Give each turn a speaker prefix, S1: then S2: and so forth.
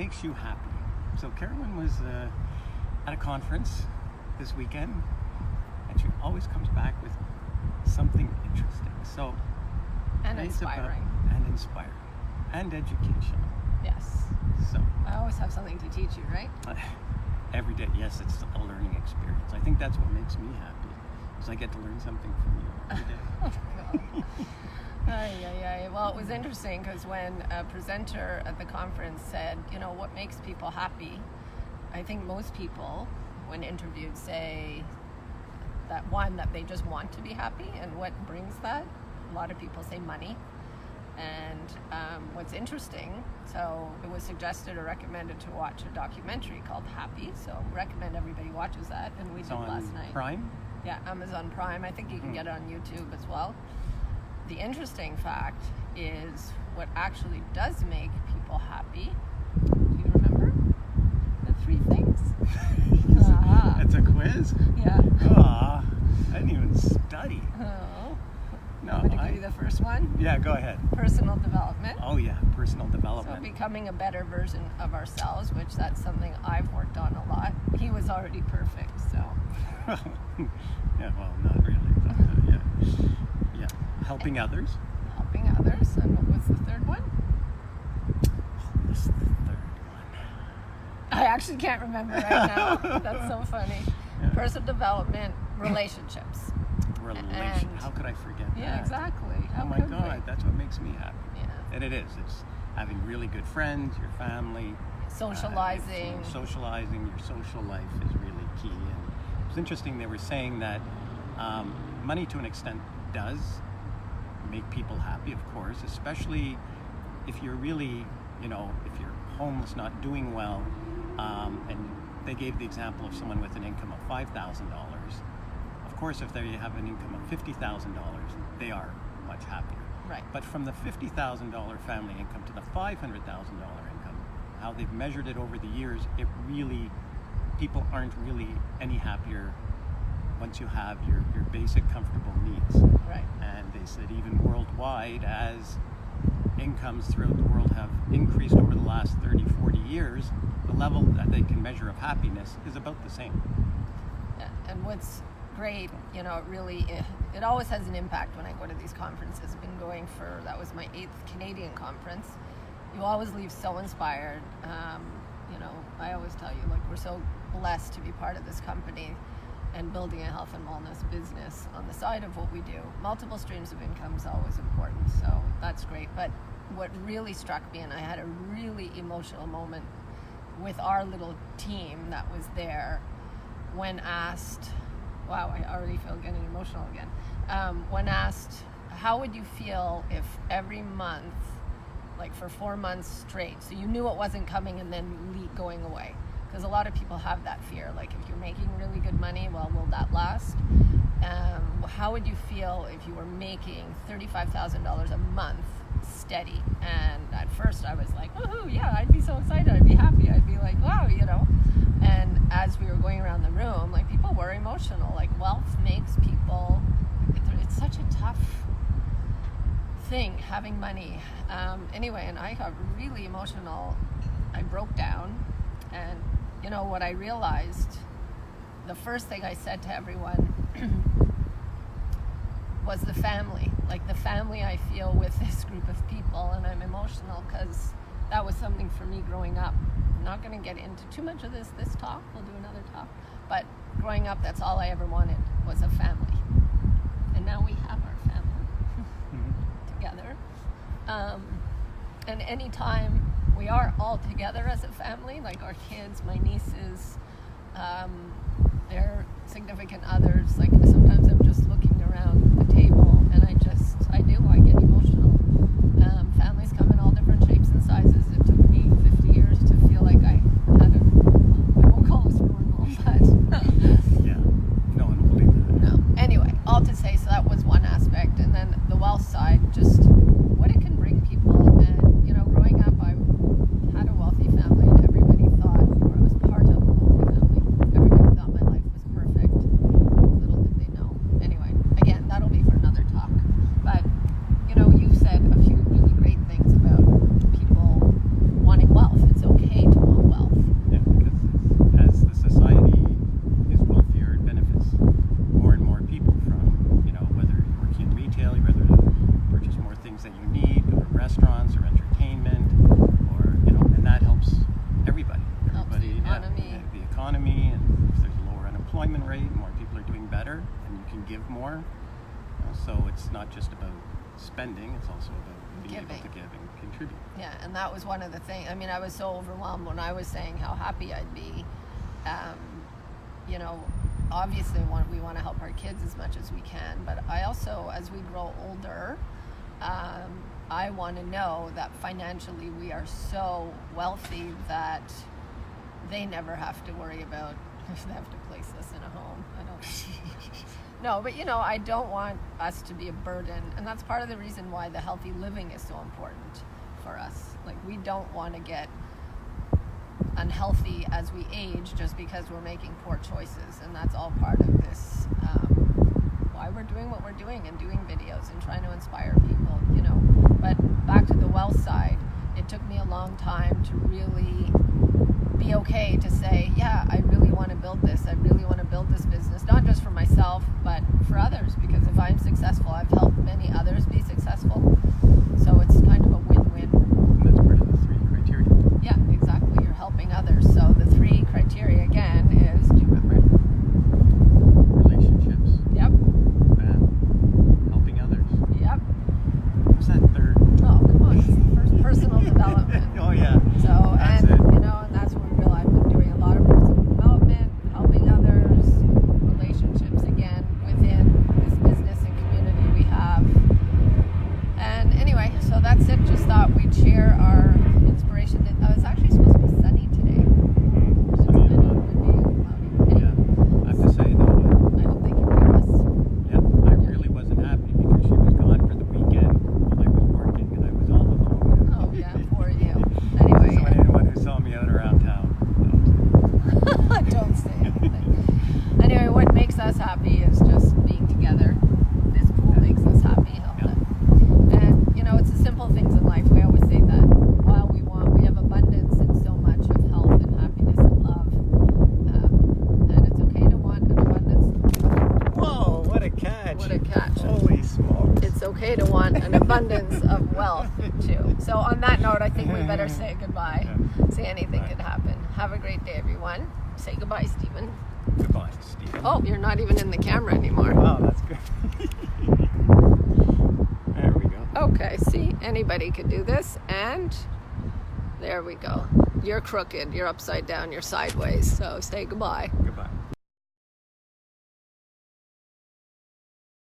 S1: makes you happy? So Carolyn was at a conference this weekend, and she always comes back with something interesting. So
S2: And inspiring.
S1: And inspiring. And educational.
S2: Yes.
S1: So
S2: I always have something to teach you, right?
S1: every day, yes, it's a learning experience. I think that's what makes me happy, is I get to learn something from you every day.
S2: Well, it was interesting because when a presenter at the conference said, what makes people happy, I think most people, when interviewed, say that they just want to be happy, and what brings that? A lot of people say money. And what's interesting, so it was suggested or recommended to watch a documentary called Happy, so recommend everybody watches that, and we did last night.
S1: Prime?
S2: Yeah, Amazon Prime. I think you can get it on YouTube as well. The interesting fact is what actually does make people happy. Do you remember the 3 things?
S1: It's a quiz?
S2: Yeah.
S1: I didn't even study.
S2: Oh.
S1: No,
S2: I'm going to give you the first one.
S1: Yeah, go ahead.
S2: Personal development.
S1: Oh yeah, personal development.
S2: So becoming a better version of ourselves, which that's something I've worked on a lot. He was already perfect, so.
S1: Yeah, well, not really. But, yeah. Helping others.
S2: Helping others. And what was the third one?
S1: What's the third one?
S2: I actually can't remember right now. That's so funny.
S1: Yeah.
S2: Personal development, relationships.
S1: How could I forget that?
S2: Yeah, exactly. How
S1: Oh my
S2: could
S1: God,
S2: we?
S1: that's what makes me happy.
S2: Yeah.
S1: And it is. It's having really good friends, your family.
S2: Socializing.
S1: Socializing, your social life is really key. And it's interesting, they were saying that money to an extent does make people happy, of course, especially if you're really, if you're homeless, not doing well, and they gave the example of someone with an income of $5,000. Of course, if they have an income of $50,000, they are much happier.
S2: Right.
S1: But from the $50,000 family income to the $500,000 income, how they've measured it over the years, people aren't really any happier once you have your basic comfortable needs.
S2: Right.
S1: And they said even worldwide, as incomes throughout the world have increased over the last 30, 40 years, the level that they can measure of happiness is about the same.
S2: Yeah. And what's great, it always has an impact when I go to these conferences. I've been going that was my 8th Canadian conference. You always leave so inspired. I always tell you, we're so blessed to be part of this company and building a health and wellness business on the side of what we do. Multiple streams of income is always important, so that's great. But what really struck me, and I had a really emotional moment with our little team that was there, when asked, wow, I already feel getting emotional again. When asked, how would you feel if every month, for 4 months straight, so you knew it wasn't coming and then going away? Because a lot of people have that fear, if you're making really good money, well, will that last? How would you feel if you were making $35,000 a month steady? And at first I was like, woohoo, yeah, I'd be so excited, I'd be happy, I'd be like, wow, And as we were going around the room, people were emotional. Wealth makes people, it's such a tough thing, having money. Anyway, and I got really emotional. I broke down, and what I realized, the first thing I said to everyone was the family. The family I feel with this group of people, and I'm emotional because that was something for me growing up. I'm not going to get into too much of this talk. We'll do another talk. But growing up, that's all I ever wanted, was a family. And now we have our family together. And anytime we are all together as a family, our kids, my nieces, their significant others, sometimes I'm just looking around the table and I get emotional. Families come in all different shapes and sizes. It took me 50 years to feel like I had I won't call us normal, but
S1: Yeah, no one will believe that.
S2: no. Anyway, all to say, so that was one aspect. And then the wealth side, just what it can bring people. And, growing up, I had a wealthy family, and everybody thought, or I was part of a wealthy family, everybody thought my life was perfect. Little did they know. Anyway, again, that'll be for another talk. But, you said a few really great things about
S1: can give more. So it's not just about spending, it's also about being able to give and contribute.
S2: Yeah, and that was one of the things. I mean, I was so overwhelmed when I was saying how happy I'd be. You know, obviously we want to help our kids as much as we can, but I also, as we grow older, I want to know that financially we are so wealthy that they never have to worry about if they have to place us in a home. I don't. No, but you know, I don't want us to be a burden, and that's part of the reason why the healthy living is so important for us. Like, we don't want to get unhealthy as we age just because we're making poor choices, and that's all part of this, why we're doing what we're doing and doing videos and trying to inspire people, you know. But back to the wealth side, it took me a long time to really be okay to say, yeah, I really want to build this. I really want to build this business, not just for myself, but for others, because if I'm successful, I've helped many others be successful. So it's kind of a win-win.
S1: And that's part of the 3 criteria.
S2: Yeah, exactly. You're helping others. So the 3 criteria again is, do you remember?
S1: Relationships.
S2: Yep.
S1: Helping others.
S2: Yep.
S1: What's that 3rd?
S2: Oh, come on. It's the first personal development.
S1: Oh yeah.
S2: So,
S1: That's
S2: and
S1: it.
S2: you know, and that's what we realize. I've been doing a lot of personal development, helping others, relationships again within this business and community we have. And anyway, so that's it. Just thought we'd share our inspiration. It was actually supposed to be sunny today.
S1: Sunny and hot.
S2: Anyway,
S1: Yeah. I have to say though,
S2: I hope they can hear us.
S1: yeah, I really wasn't happy because she was gone for the weekend while I was working and I was all alone.
S2: Oh yeah, poor you. Anyway,
S1: So anyone who saw me out around town
S2: don't say anything. Anyway, what makes us happy is just being together. This pool makes us happy. And you know, it's the simple things in life. We always say that while we have abundance in so much of health and happiness and love, and it's okay to want an abundance.
S1: Whoa, what a catch.
S2: What a catch.
S1: Holy smokes.
S2: It's okay to want an abundance of wealth too. So on that note, I think we better say goodbye. Say anything could happen. Have a great day, everyone. Say goodbye, Stephen.
S1: Goodbye, Stephen.
S2: Oh, you're not even in the camera anymore.
S1: Wow, that's good. There we go.
S2: Okay, see, anybody could do this, and there we go. You're crooked, you're upside down, you're sideways, so say goodbye.
S1: Goodbye.